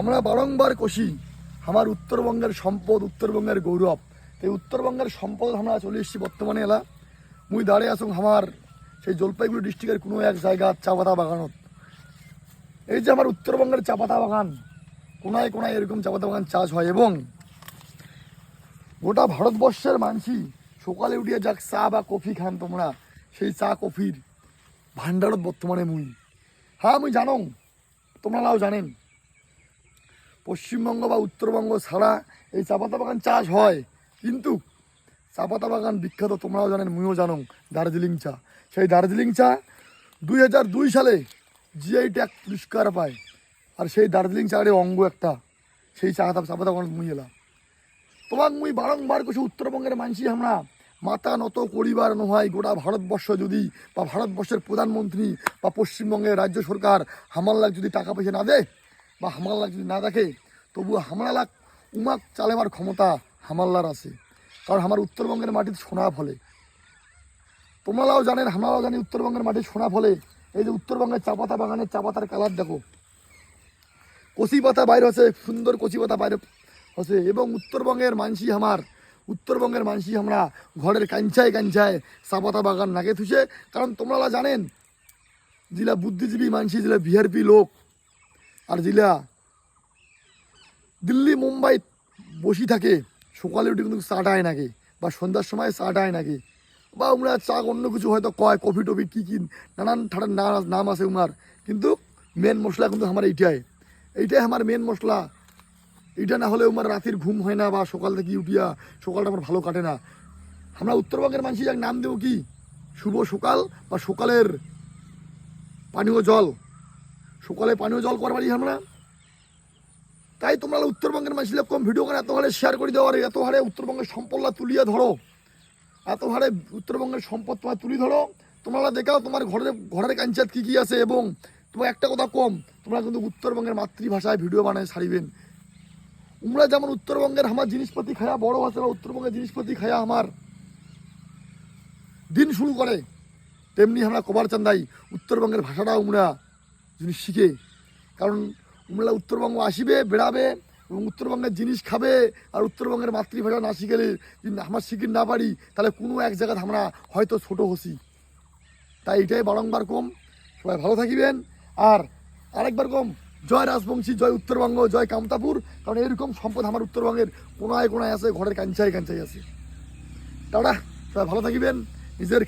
আমরা বারংবার কষি আমার উত্তরবঙ্গের সম্পদ, উত্তরবঙ্গের গৌরব। এই উত্তরবঙ্গের সম্পদ আমরা চলে এসেছি বর্তমানে এলা মুই দাঁড়িয়ে আসুন আমার সেই জলপাইগুড়ি ডিস্ট্রিক্টের কোনো এক জায়গা চা পাতা বাগানত। এই যে আমার উত্তরবঙ্গের চা পাতা বাগান, কোনায় কোনায় এরকম চা পাতা বাগান চাষ হয় এবং গোটা ভারতবর্ষের মানসি সকালে উঠিয়ে যাক চা বা কফি খান তোমরা, সেই চা কফির ভান্ডারত বর্তমানে মুই। হ্যাঁ মুই জানো, তোমরাও জানেন পশ্চিমবঙ্গ বা উত্তরবঙ্গ ছাড়া এই চা পাতা বাগান চাষ হয়, কিন্তু চা পাতা বাগান বিখ্যাত তোমরাও জানেন, মুইও জানো, দার্জিলিং চা। সেই দার্জিলিং চা 2002 সালে জিআই ট্যাগ পুরস্কার পায়। আর সেই দার্জিলিং চায়ের অঙ্গ একটা সেই চা পাতা বাগান মুই এলাম। তোমাক মুই বারংবার কিছু উত্তরবঙ্গের মানসি আমরা মাথা নত করিবার নয়। গোটা ভারতবর্ষ যদি বা ভারতবর্ষের প্রধানমন্ত্রী বা পশ্চিমবঙ্গের রাজ্য সরকার হামাল্লাক যদি টাকা পয়সা না দেয় বা হামাল্লাক যদি না দেখে, তবু হামলালাক উমাক চালাবার ক্ষমতা হামাল্লার আছে। কারণ আমার উত্তরবঙ্গের মাটির সোনা ফলে, তোমরাও জানেন আমরাও জানি উত্তরবঙ্গের মাটির সোনা ফলে। এই যে উত্তরবঙ্গের চা পাতা বাগানের চা পাতার কালার দেখো, কচি পাতা বাইরে হচ্ছে, সুন্দর কচি পাতা বাইরে হচ্ছে। এবং উত্তরবঙ্গের মানসি আমরা ঘরের কাঞ্চায় কাঞ্চায় চা পাতা বাগান নাগে থুছে। কারণ তোমরা জানেন যেটা বুদ্ধিজীবী মানসি, যেটা ভিআরপি লোক, আর যেটা দিল্লি মুম্বাই বসি থাকে, সকালে উঠে কিন্তু চাটায় নাকি বা সন্ধ্যার সময় চাটায় নাকি, বা আমরা চা অন্য কিছু হয়তো কয় কফি টফি কী নানান ঠাটার নাম আছে উমার, কিন্তু মেন মশলা কিন্তু আমার এইটাই আমার মেন মশলা। এইটা না হলে আমার রাতের ঘুম হয় না বা সকাল থেকে উঠিয়া সকালটা আমার ভালো কাটে না। আমরা উত্তরবঙ্গের মানুষ যাক নাম দেবো কি শুভ সকাল বা সকালের পানীয় জল, সকালে পানীয় জল করবারই আমরা। তাই তোমরা উত্তরবঙ্গের মানুষরা কম ভিডিও করে এত হারে শেয়ার করে দেওয়ার, এত হারে উত্তরবঙ্গের সম্পদটা তুলিয়ে ধরো, এত হারে উত্তরবঙ্গের সম্পদ তোমার তুলি ধরো। তোমরা দেখাও তোমার ঘরের কাঞ্চাত কী কী আছে। এবং তোমার একটা কথা কম, তোমরা কিন্তু উত্তরবঙ্গের মাতৃভাষায় ভিডিও বানায় ছাড়িবেন। তোমরা যেমন উত্তরবঙ্গের আমার জিনিসপাতি খায়া বড় আছে বা উত্তরবঙ্গের জিনিসপাতি খায়া আমার দিন শুরু করে, তেমনি আমরা কবার চান্দাই উত্তরবঙ্গের ভাষাটাও আমরা জিনিস শিখে। কারণ তোমরা উত্তরবঙ্গ আসিবে বেড়াবে এবং উত্তরবঙ্গের জিনিস খাবে, আর উত্তরবঙ্গের মাতৃভাষা না শিখেলে যদি আমার শিখির না পারি, তাহলে কোনো এক জায়গায় আমরা হয়তো ছোট হসি। তাই এটাই বারংবার কম, সবাই ভালো থাকিবেন। আর আরেকবার কম, জয় রাজবংশী, জয় উত্তরবঙ্গ, জয় কামতাপুর। কারণ এরকম সম্পদ আমার উত্তরবঙ্গের কোনায় কোনায় আছে, ঘরের কাঞ্চায় কাঞ্চায় আছে। তারা সবাই ভালো থাকিবেন, নিজের